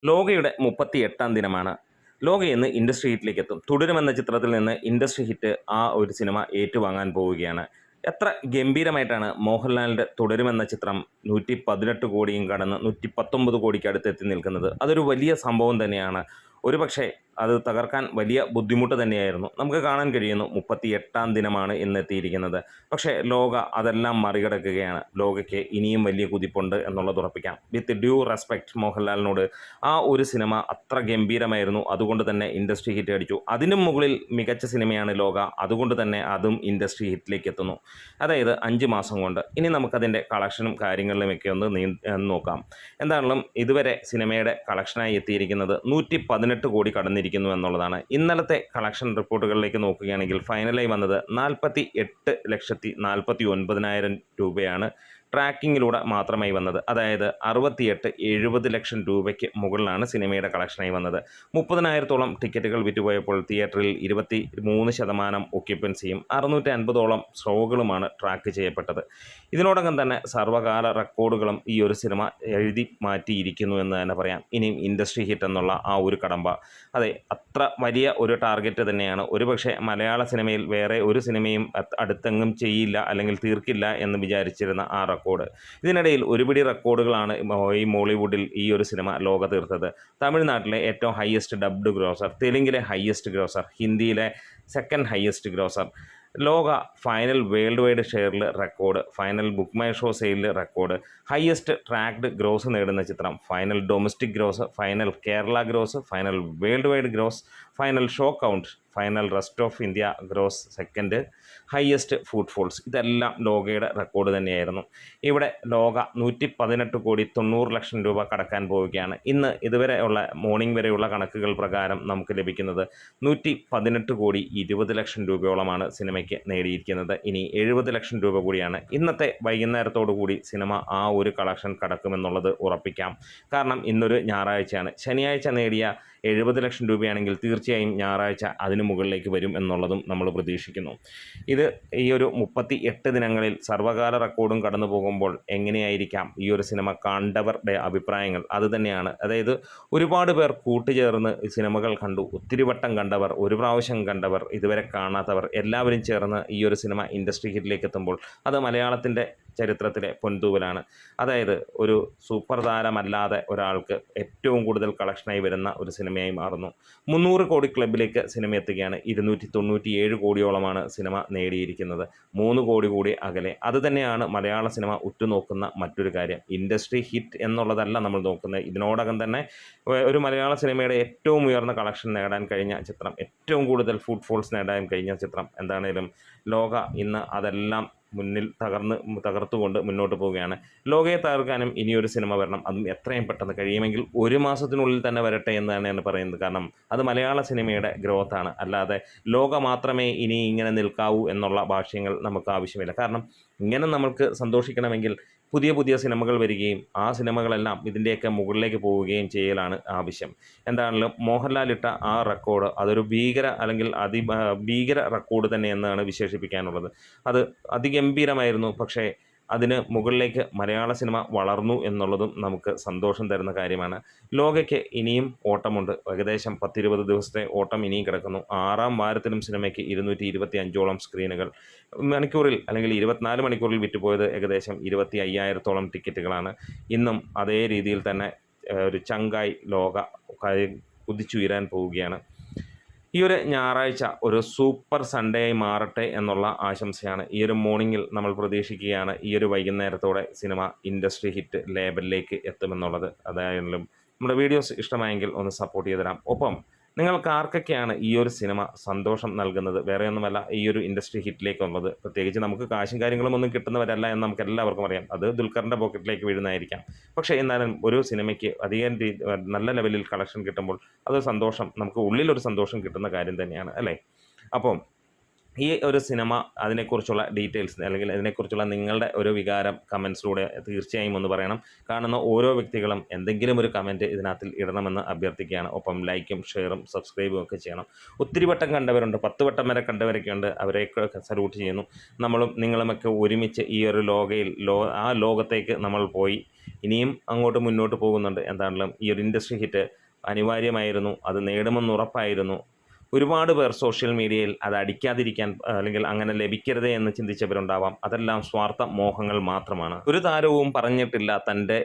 ലോകയുടെ 38-ാം ദിനമാണ്. ലോക ഇന്ന് ഇൻഡസ്ട്രി ഹിറ്റിലേക്ക് എത്തും. തുടരുമെന്ന ചിത്രത്തിൽ നിന്ന് ഇൻഡസ്ട്രി ഹിറ്റ് ആ ഒരു സിനിമ ഏറ്റുവാങ്ങാൻ പോവുകയാണ്. എത്ര ഗംഭീരമായിട്ടാണ് മോഹൻലാലിൻ്റെ തുടരുമെന്ന ചിത്രം 118 കോടിയും കടന്ന് 119 കോടിക്ക് അടുത്തെത്തി നിൽക്കുന്നത്. അതൊരു വലിയ സംഭവം തന്നെയാണ്. ഒരുപക്ഷെ അത് തകർക്കാൻ വലിയ ബുദ്ധിമുട്ട് തന്നെയായിരുന്നു. നമുക്ക് കാണാൻ കഴിയുന്നു 38-ാം ദിനമാണ് ഇന്നെത്തിയിരിക്കുന്നത്. പക്ഷേ ലോക അതെല്ലാം മറികടക്കുകയാണ്. ലോകയ്ക്ക് ഇനിയും വലിയ കുതിപ്പുണ്ട് എന്നുള്ളത് ഉറപ്പിക്കാം. വിത്ത് ഡ്യൂ റെസ്പെക്റ്റ് മോഹൻലാലിനോട്, ആ ഒരു സിനിമ അത്ര ഗംഭീരമായിരുന്നു. അതുകൊണ്ട് തന്നെ ഇൻഡസ്ട്രി ഹിറ്റ് അടിച്ചു. അതിനും മുകളിൽ മികച്ച സിനിമയാണ് ലോക. അതുകൊണ്ട് തന്നെ അതും ഇൻഡസ്ട്രി ഹിറ്റിലേക്ക് എത്തുന്നു. അതായത് 5 മാസം കൊണ്ട്. ഇനി നമുക്കതിൻ്റെ കളക്ഷനും കാര്യങ്ങളിലുമൊക്കെ ഒന്ന് നോക്കാം. എന്താണെങ്കിലും ഇതുവരെ സിനിമയുടെ കളക്ഷനായി എത്തിയിരിക്കുന്നത് 118 കോടി കടന്നിരിക്കുന്നു എന്നുള്ളതാണ്. ഇന്നലത്തെ കളക്ഷൻ റിപ്പോർട്ടുകളിലേക്ക് നോക്കുകയാണെങ്കിൽ ഫൈനലായി വന്നത് 48,49,000 രൂപയാണ് ട്രാക്കിങ്ങിലൂടെ മാത്രമായി വന്നത്. അതായത് 68-70 ലക്ഷം രൂപയ്ക്ക് മുകളിലാണ് സിനിമയുടെ കളക്ഷനായി വന്നത്. 30,000-ഓളം ടിക്കറ്റുകൾ വിറ്റുപോയപ്പോൾ തിയേറ്ററിൽ 23% ഒക്യുപ്പൻസിയും 650-ഓളം ഷോകളുമാണ് ട്രാക്ക് ചെയ്യപ്പെട്ടത്. ഇതിനോടകം തന്നെ സർവ്വകാല റെക്കോർഡുകളും ഈ ഒരു സിനിമ എഴുതി മാറ്റിയിരിക്കുന്നു എന്ന് തന്നെ പറയാം. ഇനിയും ഇൻഡസ്ട്രി ഹിറ്റ് എന്നുള്ള ആ ഒരു കടമ്പ, അതെ, അത്ര വലിയ ഒരു ടാർഗറ്റ് തന്നെയാണ്. ഒരുപക്ഷെ മലയാള സിനിമയിൽ വേറെ ഒരു സിനിമയും അടുത്തെങ്ങും ചെയ്യില്ല അല്ലെങ്കിൽ തീർക്കില്ല എന്ന് വിചാരിച്ചിരുന്ന ആ റെക്കോർഡ്. ഇതിനിടയിൽ ഒരുപിടി റെക്കോർഡുകളാണ് ഈ മോളിവുഡിൽ ഈ ഒരു സിനിമ ലോക തീർത്തത്. തമിഴ്നാട്ടിലെ ഏറ്റവും ഹയസ്റ്റ് ഡബ്ഡ് ഗ്രോസർ, തെലുങ്കിലെ ഹയസ്റ്റ് ഗ്രോസർ, ഹിന്ദിയിലെ second highest grosser, Lokah final world wide ഷെയറിൽ record, final Book My Show സെയിലിൽ റെക്കോർഡ്, ഹയസ്റ്റ് ട്രാക്ഡ് ഗ്രോസ് നേടുന്ന ചിത്രം, final domestic gross, final Kerala gross, final world wide gross, final show count, final rest of India gross, second highest footfalls. ഇതെല്ലാം ലോകയുടെ record തന്നെയായിരുന്നു. ഇവിടെ ലോക 118 കോടി 90 ലക്ഷം രൂപ കടക്കാൻ പോവുകയാണ്. ഇന്ന് ഇതുവരെ ഉള്ള മോർണിംഗ് വരെയുള്ള കണക്കുകൾ പ്രകാരം നമുക്ക് ലഭിക്കുന്നത് 118 കോടി 20 ലക്ഷം രൂപയോളമാണ് സിനിമയ്ക്ക് നേടിയിരിക്കുന്നത്. ഇനി 70 ലക്ഷം രൂപ കൂടിയാണ്. ഇന്നത്തെ വൈകുന്നേരത്തോടു കൂടി സിനിമ ആ ഒരു കളക്ഷൻ കടക്കുമെന്നുള്ളത് ഉറപ്പിക്കാം. കാരണം ഇന്നൊരു ഞായറാഴ്ചയാണ്. ശനിയാഴ്ച നേടിയ 70 ലക്ഷം രൂപയാണെങ്കിൽ തീർച്ചയായും ഞായറാഴ്ച അതിന് മുകളിലേക്ക് വരും എന്നുള്ളതും നമ്മൾ പ്രതീക്ഷിക്കുന്നു. ഇത് ഈ ഒരു 38 ദിനങ്ങളിൽ സർവ്വകാല റെക്കോർഡും കടന്നു പോകുമ്പോൾ എങ്ങനെയായിരിക്കാം ഈ ഒരു സിനിമ കണ്ടവരുടെ അഭിപ്രായങ്ങൾ? അതുതന്നെയാണ്. അതായത് ഒരുപാട് പേർ കൂട്ടുചേർന്ന് സിനിമകൾ കണ്ടു, ഒത്തിരി വട്ടം കണ്ടവർ, ഒരു പ്രാവശ്യം കണ്ടവർ, ഇതുവരെ കാണാത്തവർ എല്ലാവരും ചേർന്ന് ഈ ഒരു സിനിമ ഇൻഡസ്ട്രി ഹിറ്റിലേക്ക് എത്തുമ്പോൾ അത് മലയാളത്തിൻ്റെ ചരിത്രത്തിലെ പൊൻതൂവലാണ്. അതായത് ഒരു സൂപ്പർ താരമല്ലാതെ ഒരാൾക്ക് ഏറ്റവും കൂടുതൽ കളക്ഷനായി വരുന്ന ഒരു സിനിമയായി മാറുന്നു. 300 കോടി ക്ലബിലേക്ക് സിനിമ എത്തുകയാണ്. 297 കോടിയോളമാണ് സിനിമ നേടിയിരിക്കുന്നത്. 3 കോടി കൂടി അകലെ. അതുതന്നെയാണ് മലയാള സിനിമ ഉറ്റുനോക്കുന്ന മറ്റൊരു കാര്യം. ഇൻഡസ്ട്രി ഹിറ്റ് എന്നുള്ളതല്ല നമ്മൾ നോക്കുന്നത്. ഇതിനോടകം തന്നെ ഒരു മലയാള സിനിമയുടെ ഏറ്റവും ഉയർന്ന കളക്ഷൻ നേടാൻ കഴിഞ്ഞ ചിത്രം, ഏറ്റവും കൂടുതൽ ഫുട്ഫോൾസ് നേടാൻ കഴിഞ്ഞ ചിത്രം എന്താണേലും ലോക ഇന്ന് അതെല്ലാം മുന്നിൽ തകർത്തുകൊണ്ട് മുന്നോട്ട് പോവുകയാണ്. ലോകയെ തകർക്കാനും ഇനിയൊരു സിനിമ വരണം. അതും എത്രയും പെട്ടെന്ന്, കഴിയുമെങ്കിൽ 1 മാസത്തിനുള്ളിൽ തന്നെ വരട്ടെ എന്നാണ് ഞാൻ പറയുന്നത്. കാരണം അത് മലയാള സിനിമയുടെ ഗ്രോത്താണ്. അല്ലാതെ ലോക മാത്രമേ ഇനി ഇങ്ങനെ നിൽക്കാവൂ എന്നുള്ള ഭാഷ്യങ്ങൾ നമുക്ക് ആവശ്യമില്ല. കാരണം ഇങ്ങനെ നമ്മൾക്ക് സന്തോഷിക്കണമെങ്കിൽ പുതിയ പുതിയ സിനിമകൾ വരികയും ആ സിനിമകളെല്ലാം ഇതിൻ്റെയൊക്കെ മുകളിലേക്ക് പോവുകയും ചെയ്യലാണ് ആവശ്യം. എന്താണെങ്കിലും മോഹൻലാൽ ഇട്ട ആ റെക്കോർഡ് അതൊരു അല്ലെങ്കിൽ ഭീകര റെക്കോർഡ് തന്നെ എന്നാണ് വിശേഷിപ്പിക്കാനുള്ളത്. അത് അതിഗംഭീരമായിരുന്നു. പക്ഷേ അതിന് മുകളിലേക്ക് മലയാള സിനിമ വളർന്നു എന്നുള്ളതും നമുക്ക് സന്തോഷം തരുന്ന കാര്യമാണ്. ലോകയ്ക്ക് ഇനിയും ഓട്ടമുണ്ട്. ഏകദേശം 10-20 ദിവസത്തെ ഓട്ടം ഇനിയും കിടക്കുന്നു. 6-ാം വാരത്തിലും സിനിമയ്ക്ക് 225ഓളം സ്ക്രീനുകൾ, മണിക്കൂറിൽ അല്ലെങ്കിൽ 24 മണിക്കൂറിൽ വിറ്റുപോയത് ഏകദേശം 25,000-ഓളം ടിക്കറ്റുകളാണ്. ഇന്നും അതേ രീതിയിൽ തന്നെ ഒരു ചങ്കായി ലോക കുതിച്ചുയരാൻ പോവുകയാണ്. ഈ ഒരു ഞായറാഴ്ച ഒരു സൂപ്പർ സൺഡേ ആയി മാറട്ടെ എന്നുള്ള ആശംസയാണ്. ഈ ഒരു മോർണിംഗിൽ നമ്മൾ പ്രതീക്ഷിക്കുകയാണ് ഈ ഒരു വൈകുന്നേരത്തോടെ സിനിമ ഇൻഡസ്ട്രി ഹിറ്റ് ലേബലിലേക്ക് എത്തുമെന്നുള്ളത്. അതായാലും നമ്മുടെ വീഡിയോസ് ഇഷ്ടമായെങ്കിൽ ഒന്ന് സപ്പോർട്ട് ചെയ്ത് തരാം. ഒപ്പം നിങ്ങൾക്ക് ആർക്കൊക്കെയാണ് ഈ ഒരു സിനിമ സന്തോഷം നൽകുന്നത്? വേറെ ഒന്നുമല്ല, ഈ ഒരു ഇൻഡസ്ട്രി ഹിറ്റിലേക്കുള്ളത്. പ്രത്യേകിച്ച് നമുക്ക് കാശും കാര്യങ്ങളും ഒന്നും കിട്ടുന്നവരല്ല എന്ന് നമുക്ക് എല്ലാവർക്കും അറിയാം. അത് ദുൽഖറിൻ്റെ പോക്കറ്റിലേക്ക് വീഴുന്നതായിരിക്കാം. പക്ഷേ എന്നാലും ഒരു സിനിമയ്ക്ക് അധികം നല്ല ലെവലിൽ കളക്ഷൻ കിട്ടുമ്പോൾ അത് സന്തോഷം, നമുക്ക് ഉള്ളിലൊരു സന്തോഷം കിട്ടുന്ന കാര്യം തന്നെയാണ്, അല്ലേ? അപ്പം ഈ ഒരു സിനിമ അതിനെക്കുറിച്ചുള്ള ഡീറ്റെയിൽസ് അല്ലെങ്കിൽ അതിനെക്കുറിച്ചുള്ള നിങ്ങളുടെ ഒരു വികാരം കമൻസിലൂടെ തീർച്ചയായും ഒന്ന് പറയണം. കാണുന്ന ഓരോ വ്യക്തികളും എന്തെങ്കിലും ഒരു കമൻറ്റ് ഇതിനകത്തിൽ ഇടണമെന്ന് അഭ്യർത്ഥിക്കുകയാണ്. ഒപ്പം ലൈക്കും ഷെയറും സബ്സ്ക്രൈബും ഒക്കെ ചെയ്യണം. ഒത്തിരി വട്ടം കണ്ടവരുണ്ട്, 10 വട്ടം വരെ കണ്ടവരൊക്കെ ഉണ്ട്. അവരെയൊക്കെ സല്യൂട്ട് ചെയ്യുന്നു. നമ്മളും നിങ്ങളുമൊക്കെ ഒരുമിച്ച് ഈ ഒരു ആ ലോകത്തേക്ക് നമ്മൾ പോയി ഇനിയും അങ്ങോട്ട് മുന്നോട്ട് പോകുന്നുണ്ട്. എന്താണെങ്കിലും ഈ ഒരു ഇൻഡസ്ട്രി ഹിറ്റ് അനിവാര്യമായിരുന്നു, അത് നേടുമെന്ന് ഉറപ്പായിരുന്നു. ഒരുപാട് പേർ സോഷ്യൽ മീഡിയയിൽ അത് അടിക്കാതിരിക്കാൻ അല്ലെങ്കിൽ അങ്ങനെ ലഭിക്കരുതേ എന്ന് ചിന്തിച്ചവരുണ്ടാവാം. അതെല്ലാം സ്വാർത്ഥ മോഹങ്ങൾ മാത്രമാണ്. ഒരു താരവും പറഞ്ഞിട്ടില്ല തൻ്റെ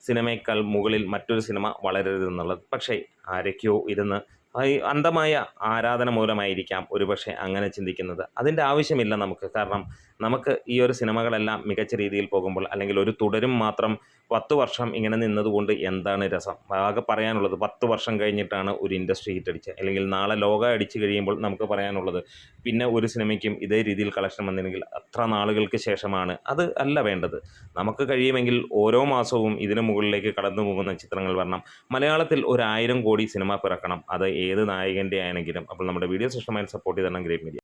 സിനിമയേക്കാൾ മുകളിൽ മറ്റൊരു സിനിമ വളരരുതെന്നുള്ളത്. പക്ഷേ ആരൊക്കെയോ ഇരുന്ന് ഈ അന്ധമായ ആരാധന മൂലമായിരിക്കാം ഒരുപക്ഷെ അങ്ങനെ ചിന്തിക്കുന്നത്. അതിൻ്റെ ആവശ്യമില്ല നമുക്ക്. കാരണം നമുക്ക് ഈ ഒരു സിനിമകളെല്ലാം മികച്ച രീതിയിൽ പോകുമ്പോൾ അല്ലെങ്കിൽ ഒരു തുടരും മാത്രം 10 വർഷം ഇങ്ങനെ നിന്നതുകൊണ്ട് എന്താണ് രസം? ആകെ പറയാനുള്ളത് 10 വർഷം കഴിഞ്ഞിട്ടാണ് ഒരു ഇൻഡസ്ട്രി ഹിറ്റടിച്ചത്. അല്ലെങ്കിൽ നാളെ ലോകം അടിച്ചു കഴിയുമ്പോൾ നമുക്ക് പറയാനുള്ളത് പിന്നെ ഒരു സിനിമയ്ക്കും ഇതേ രീതിയിൽ കളക്ഷൻ വന്നില്ലെങ്കിൽ അത്ര നാളുകൾക്ക് ശേഷമാണ്. അത് അല്ല വേണ്ടത്. നമുക്ക് കഴിയുമെങ്കിൽ ഓരോ മാസവും ഇതിനു മുകളിലേക്ക് കടന്നു പോകുന്ന ചിത്രങ്ങൾ വരണം. മലയാളത്തിൽ ഒരു 1000 കോടി സിനിമ പിറക്കണം. അത് ഏത് നായകൻ്റെ ആണെങ്കിലും. അപ്പോൾ നമ്മുടെ വീഡിയോസ് ഇഷ്ടമായി സപ്പോർട്ട് ചെയ്ത് തരണം ഗ്രേറ്റ് മീഡിയ.